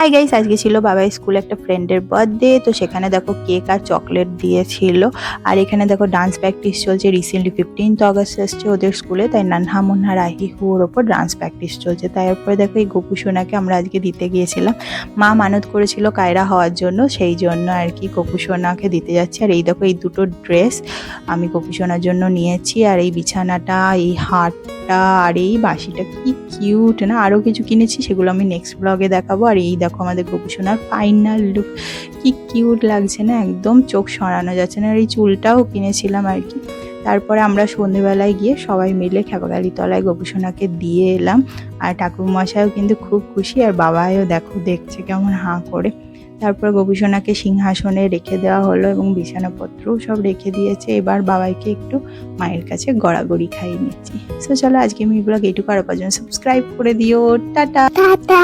Hi guys, আজকে ছিল বাবার স্কুলে একটা ফ্রেন্ডের বার্থডে। তো সেখানে দেখো কেক আর চকলেট দিয়েছিল। আর এখানে দেখো ডান্স প্র্যাকটিস চলছে। রিসেন্টলি 15th অগস্ট এসছে ওদের স্কুলে, তাই নানহা মুন্না রাহি হুর ওপর ডান্স প্র্যাকটিস চলছে। তারপরে দেখো এই গোপু সোনাকে আমরা আজকে দিতে গিয়েছিলাম। মা মানত করেছিল কায়রা হওয়ার জন্য, সেই জন্য আর কি গোপু সোনাকে দিতে যাচ্ছি। আর এই দেখো এই দুটো ড্রেস আমি গোপু সোনার জন্য নিয়েছি। আর এই বিছানাটা, এই হাটটা আর এই বাঁশিটা কি কিউট না। আরও কিছু কিনেছি, সেগুলো আমি নেক্সট ব্লগে দেখাবো। আর এই দেখো আমাদের গোপু সোনার ফাইনাল লুক, কি কিউট লাগছে না, একদম চোখ সরানো যাচ্ছে না। আর এই চুলটাও কিনেছিলাম আর কি। তারপরে আমরা সন্ধেবেলায় গিয়ে সবাই মিলে খেপাগালি তলায় গোপু সোনাকে দিয়ে এলাম। আর ঠাকুরমশাইও কিন্তু খুব খুশি, আর বাবাও দেখো দেখছে কেমন হাঁ করে। তারপর গোপু সোনাকে সিংহাসনে রেখে দেওয়া হলো এবং বিছানাপত্রও সব রেখে দিয়েছে। এবার বাবাইকে একটু মায়ের কাছে গড়াগড়ি খাইয়ে নিচ্ছি। সো চলো আজকে আমি ব্লগ এইটুকু, আর পর্যন্ত সাবস্ক্রাইব করে দিও। Tata tata.